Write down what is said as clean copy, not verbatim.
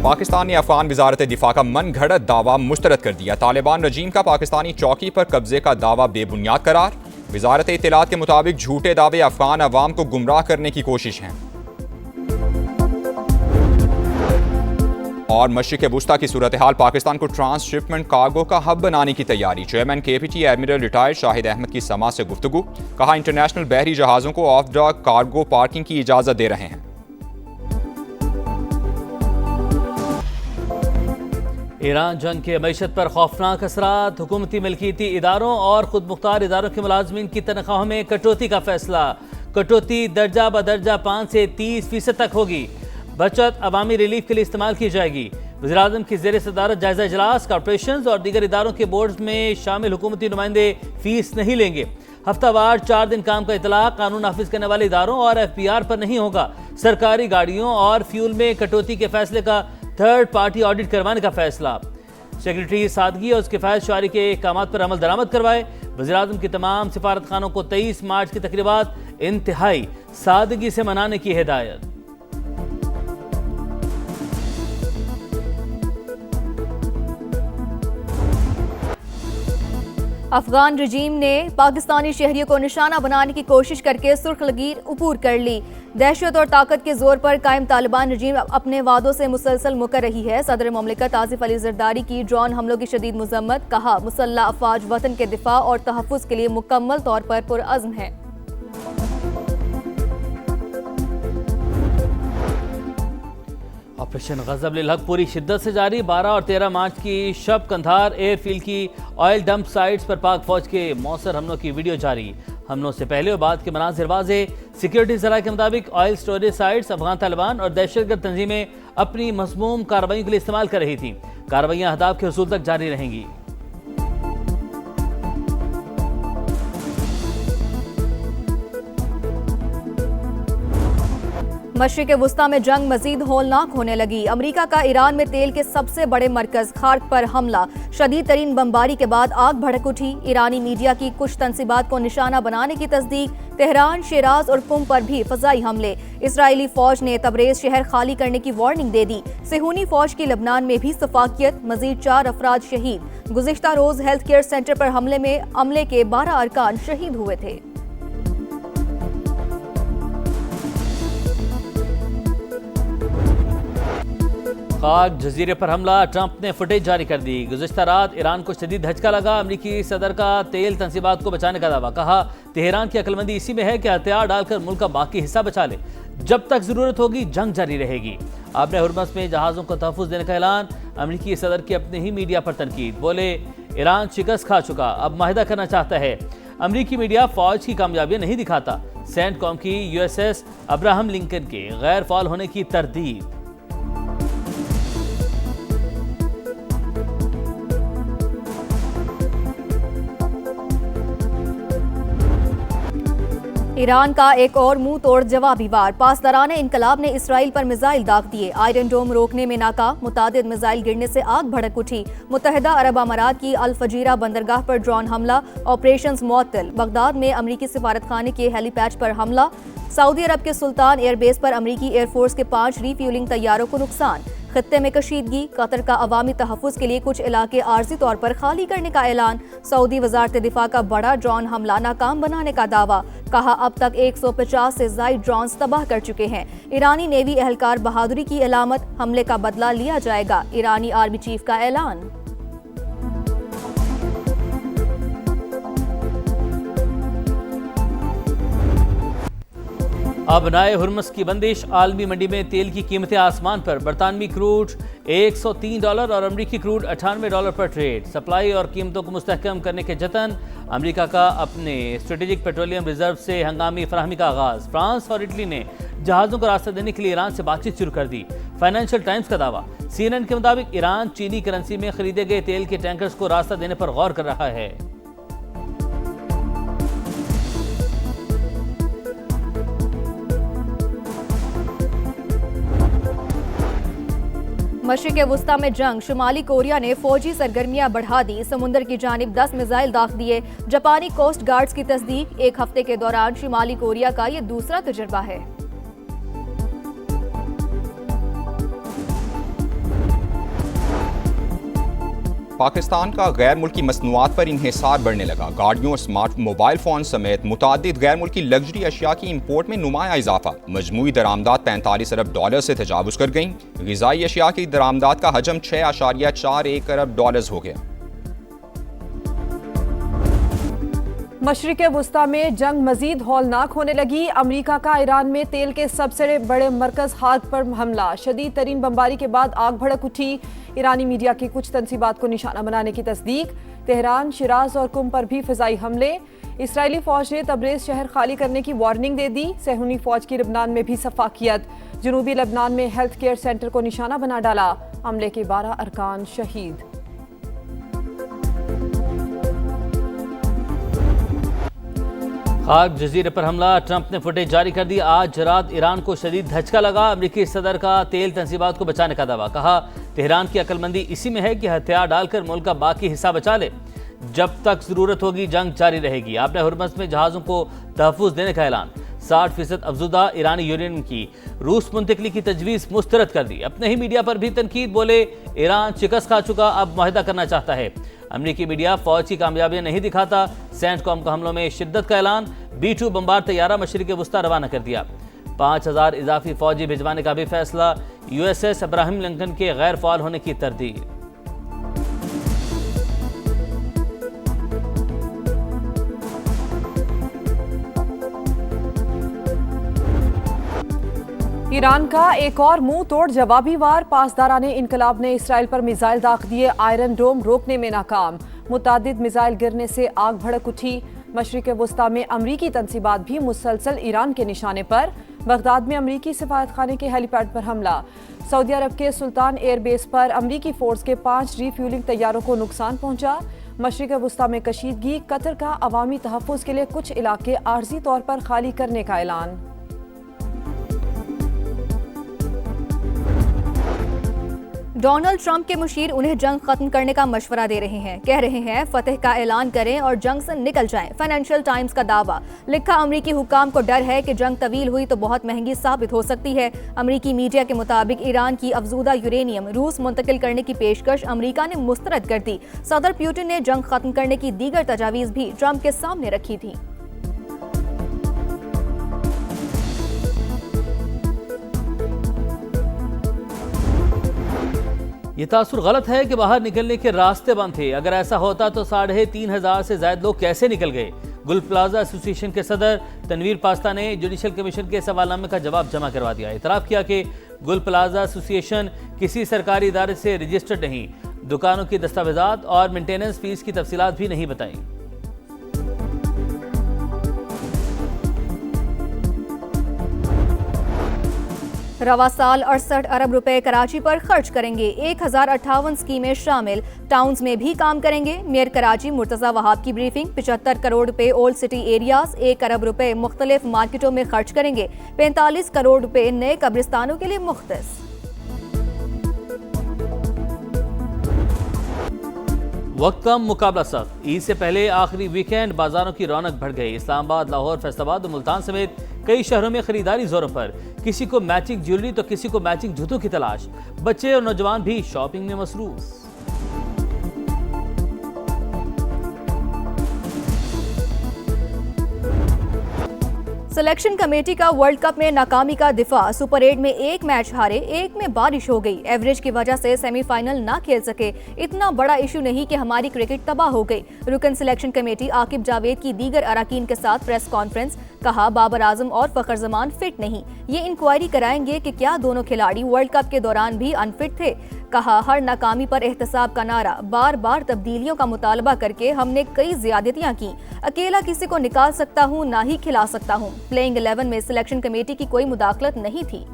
पाकिस्तान ने अफगान वजारत दिफा का मन घड़त दावा मुस्तरद कर दिया। तालिबान रजीम का पाकिस्तानी चौकी पर कब्जे का दावा बेबुनियाद करार। वजारत इत्तलात के मुताबिक झूठे दावे अफगान अवाम को गुमराह करने की कोशिश हैं। और मशरिक़ वुस्ता की सूरत हाल, पाकिस्तान को ट्रांसशिपमेंट कार्गो का हब बनाने की तैयारी। Chairman KPT admiral retired Shahid Ahmed की समा से गुफ्तगू। कहा, इंटरनेशनल बहरी जहाज़ों को ऑफ डॉक कार्गो पार्किंग की इजाज़त दे रहे हैं। ईरान जंग के मईशत पर खौफनाक असरात। हुकूमती मिल्कियती इदारों और खुद मुख्तार इदारों के मुलाजमीन की तनख्वाहों में कटौती का फैसला। कटौती दर्जा बदर्जा 5 से 30% तक होगी। बचत अवामी रिलीफ के लिए इस्तेमाल की जाएगी। वज़ीर-ए-आज़म की ज़ेर सदारत जायजा इजलास। कॉर्पोरेशन और दीगर इदारों के बोर्ड में शामिल हुकूमती नुमाइंदे फीस नहीं लेंगे। हफ्तावार 4 दिन काम का इतलाक कानून नाफिज करने वाले इदारों और FPR पर नहीं होगा। सरकारी गाड़ियों और फ्यूल में कटौती के फैसले का थर्ड पार्टी ऑडिट करवाने का फैसला। सेक्रेटरी सादगी और किफ़ायत शुआरी के अहकामात पर अमल दरामद करवाए। वज़ीर-ए-आज़म की तमाम सिफारत खानों को 23 मार्च की तकरीबात इंतहाई सादगी से मनाने की हिदायत। अफगान रजीम ने पाकिस्तानी शहरियों को निशाना बनाने की कोशिश करके सुर्ख लकीर उपूर कर ली। दहशत और ताकत के जोर पर कायम तालिबान रजीम अपने वादों से मुसलसल मुकर रही है। सदर मुमलिकत आसिफ अली जरदारी की ड्रोन हमलों की शदीद मजम्मत। कहा, मुसल्लह अफवाज वतन के दिफा और तहफ़्फ़ुज़ के लिए मुकम्मल तौर पर पुरअज़्म है। ऑपरेशन गज़ब लिल हक पूरी शिद्दत से जारी। 12 और 13 मार्च की शब कंधार एयरफील्ड की ऑयल डंप साइट्स पर पाक फौज के मौसर हमलों की वीडियो जारी। हमलों से पहले और बाद के मनाज़िर वाज़े। सिक्योरिटी ज़राए के मुताबिक oil storage sites Afghan Taliban और दहशतगर्द तंजीमें अपनी मज़मूम कार्रवाइयों के लिए इस्तेमाल कर रही थीं। कार्रवाइयाँ अहदाफ के हुसूल तक जारी रहेंगी। मशरिक़ वुस्ता में जंग मजीद होलनाक होने लगी। अमरीका का ईरान में तेल के सबसे बड़े मरकज खार्क पर हमला। शदीद तरीन बमबारी के बाद आग भड़क उठी। ईरानी मीडिया की कुछ तंसीबात को निशाना बनाने की तस्दीक। तेहरान, शिराज और कुम पर भी फ़ज़ाई हमले। इसराइली फौज ने तबरेज़ शहर खाली करने की वार्निंग दे दी। सेहूनी फौज की लबनान में भी सफाकियत। मजीद 4 अफराद शहीद। गुज़िश्ता रोज़ हेल्थ केयर सेंटर पर हमले में अमले के 12 अरकान शहीद हुए थे। खाक जजीरे पर हमला। ट्रंप ने फुटेज जारी कर दी। गुज़िश्ता रात ईरान को शदीद धचका लगा। अमरीकी सदर का तेल तंसीबात को बचाने का दावा। कहा, तेहरान की अक्लमंदी इसी में है कि हथियार डालकर मुल्क का बाकी हिस्सा बचा ले। जब तक जरूरत होगी जंग जारी रहेगी। आपने हुर्मस में जहाज़ों को तहफ़्फ़ुज़ देने का ऐलान। अमरीकी सदर की अपने ही मीडिया पर तनकीद। बोले, ईरान शिकस्त खा चुका, अब माहिदा करना चाहता है। अमरीकी मीडिया फौज की कामयाबियां नहीं दिखाता। सेंट कॉम की USS अब्राहम लिंकन के गैर फाल होने की तरदीद। ईरान का एक और मुंह तोड़ जवाबी वार। पासदारान इनकलाब ने इसराइल पर मिसाइल दाग दिए। आयरन डोम रोकने में नाकाम। मुतादिद मिसाइल गिरने से आग भड़क उठी। मुत्तहिदा अरब अमारात की अल फजीरा बंदरगाह पर ड्रोन हमला। ऑपरेशंस मुअत्तल। बगदाद में अमरीकी सिफारतखाने के हेलीपैड पर हमला। सऊदी अरब के सुल्तान एयरबेस पर अमरीकी एयरफोर्स के 5 रीफ्यूलिंग तैयारों को नुकसान। खत्ते में कशीदगी। कतर का अवामी तहफ़्फ़ुज़ के लिए कुछ इलाके आर्जी तौर पर खाली करने का ऐलान। सऊदी वज़ारत दिफा का बड़ा ड्रोन हमला नाकाम बनाने का दावा। कहा, अब तक 150 से ज़ायद ड्रोन तबाह कर चुके हैं। ईरानी नेवी एहलकार बहादुरी की अलामत। हमले का बदला लिया जाएगा। ईरानी आर्मी चीफ का ऐलान। अब नए हुर्मस की बंदिश। आलमी मंडी में तेल की कीमतें आसमान पर। बरतानवी क्रूड $103 और अमरीकी क्रूड $98 पर ट्रेड। सप्लाई और कीमतों को मुस्तहकम करने के जतन। अमरीका का अपने स्ट्रेटेजिक पेट्रोलियम रिजर्व से हंगामी फराहमी का आगाज। फ्रांस और इटली ने जहाज़ों को रास्ता देने के लिए ईरान से बातचीत शुरू कर दी। फाइनेंशियल टाइम्स का दावा। CNN के मुताबिक ईरान चीनी करेंसी में खरीदे गए तेल के टैंकर्स को रास्ता देने पर गौर कर रहा है। मशरिक़ वुस्ता में जंग। शुमाली कोरिया ने फौजी सरगर्मियां बढ़ा दी। समुंदर की जानिब 10 मिसाइल दाग दिए। जापानी कोस्ट गार्ड्स की तस्दीक। एक हफ्ते के दौरान शुमाली कोरिया का यह दूसरा तजुर्बा है। पाकिस्तान का गैर मुल्की मसनूआत पर इन्हिसार बढ़ने लगा। गाड़ियों और स्मार्ट मोबाइल फोन समेत मुतादिद गैर मुल्की लग्जरी अशिया की इम्पोर्ट में नुमाया इजाफा। मजमूई दरामदात 45 अरब डॉलर से तजावुज कर गई। ग़िज़ाई अशिया की दरामदात का हजम 6.41 अरब डॉलर हो गया। मशरिक़ वुस्ता में जंग मजीद हौलनाक होने लगी। अमरीका का ईरान में तेल के सबसे बड़े मरकज हार्क पर हमला। शदीद तरीन बमबारी के बाद आग भड़क उठी। ईरानी मीडिया की कुछ तंसीबात को निशाना बनाने की तस्दीक। तेहरान, शिराज और कुम पर भी फ़िज़ाई हमले। इसराइली फ़ौज ने तबरेज़ शहर खाली करने की वार्निंग दे दी। सहूनी फ़ौज की लबनान में भी सफाकियत। जनूबी लबनान में हेल्थ केयर सेंटर को निशाना बना डाला। हमले के 12 अरकान शहीद। खार्क जजीरे पर हमला। ट्रंप ने फुटेज जारी कर दी। आज रात ईरान को शदीद धचका लगा। अमरीकी सदर का तेल तंसीबात को बचाने का दावा। कहा तेहरान की अक्लमंदी इसी में है कि हथियार डालकर मुल्क का बाकी हिस्सा बचा ले। जब तक जरूरत होगी जंग जारी रहेगी। आपने हुर्मज़ में जहाज़ों को तहफ़्फ़ुज़ देने का ऐलान। 60% अफजुदा ईरानी यूरेनियम की रूस मुंतकली की तजवीज़ मुस्तरद कर दी। अपने ही मीडिया पर भी तनकीद। बोले ईरान शिकस्त खा चुका, अब मुआहदा करना चाहता है। अमरीकी मीडिया फौज की कामयाबियां नहीं दिखाता। सेंटकॉम का हमलों में शिद्दत का ऐलान। B-2 बम्बार तैयारा मशरिक़ वुस्ता रवाना कर दिया। 5000 इजाफी फौजी भिजवाने का भी फैसला। USS अब्राहम लिंकन के गैर फ़ाल होने की तरदीद। ईरान का एक और मुंह तोड़ जवाबी वार। पासदाराने इनकलाब ने इसराइल पर मिसाइल दाग दिए। आयरन डोम रोकने में नाकाम। मुतादिद मिसाइल गिरने से आग भड़क उठी। मशरिक़ वुस्ता में अमरीकी तंसीबात भी मुसलसल ईरान के निशाने पर। बगदाद में अमरीकी सफारत खाने के हेलीपैड पर हमला। सऊदी अरब के सुल्तान एयरबेस पर अमरीकी फोर्स के 5 रीफ्यूलिंग तैयारों को नुकसान पहुंचा। मशरिक़ वुस्ता में कशीदगी। कतर का अवामी तहफ़्फ़ुज़ के लिए कुछ इलाके आर्जी तौर पर खाली करने का ऐलान। डोनाल्ड ट्रंप के मुशीर उन्हें जंग खत्म करने का मशवरा दे रहे हैं। कह रहे हैं फतह का ऐलान करें और जंग से निकल जाएं। फाइनेंशियल टाइम्स का दावा। लिखा अमरीकी हुक्काम को डर है कि जंग तवील हुई तो बहुत महंगी साबित हो सकती है। अमरीकी मीडिया के मुताबिक ईरान की अफजूदा यूरेनियम रूस मुंतकिल करने की पेशकश अमरीका ने मुस्तरद कर दी। सदर पुतिन ने जंग खत्म करने की दीगर तजावीज़ भी ट्रंप के सामने रखी थी। ये तासुर गलत है कि बाहर निकलने के रास्ते बंद थे। अगर ऐसा होता तो 3500 से ज्यादा लोग कैसे निकल गए। गुल प्लाजा एसोसिएशन के सदर तनवीर पास्ता ने जुडिशल कमीशन के सवालनामे का जवाब जमा करवा दिया। इतराफ़ किया कि गुल प्लाजा एसोसिएशन किसी सरकारी इदारे से रजिस्टर्ड नहीं। दुकानों की दस्तावेजात और मेंटेनेंस फीस की तफसीलात भी नहीं बताई। रवा साल 68 अरब रुपए कराची पर खर्च करेंगे। 1058 स्कीमें शामिल। टाउन्स में भी काम करेंगे। मेयर कराची मुर्तज़ा वहाब की ब्रीफिंग। 75 करोड़ रुपए ओल्ड सिटी एरियाज। 1 अरब रुपए मुख्तलिफ मार्केटों में खर्च करेंगे। 45 करोड़ रुपए नए कब्रिस्तानों के लिए मुख्तस। वक्त कम, मुकाबला सख्त। ईद से पहले आखिरी वीकेंड बाजारों की रौनक बढ़ गई। इस्लामाबाद, लाहौर, फैसलाबाद और मुल्तान समेत कई शहरों में खरीदारी जोरों पर। किसी को मैचिंग ज्वेलरी तो किसी को मैचिंग जूतों की तलाश। बच्चे और नौजवान भी शॉपिंग में मसरूफ। सिलेक्शन कमेटी का वर्ल्ड कप में नाकामी का दिफा। सुपर 8 में 1 मैच हारे, 1 में बारिश हो गई। एवरेज की वजह से सेमीफाइनल ना खेल सके। इतना बड़ा इशू नहीं कि हमारी क्रिकेट तबाह हो गई। रुकन सिलेक्शन कमेटी आकिब जावेद की दीगर अराकीन के साथ प्रेस कॉन्फ्रेंस। कहा बाबर आजम और फखर जमान फिट नहीं। ये इंक्वायरी कराएंगे कि क्या दोनों खिलाड़ी वर्ल्ड कप के दौरान भी अनफिट थे। कहा हर नाकामी पर एहतसाब का नारा। बार बार तब्दीलियों का मुतालबा करके हमने कई ज्यादतियां की। अकेला किसी को निकाल सकता हूं, ना ही खिला सकता हूं। प्लेइंग 11 में सिलेक्शन कमेटी की कोई मुदाखलत नहीं थी।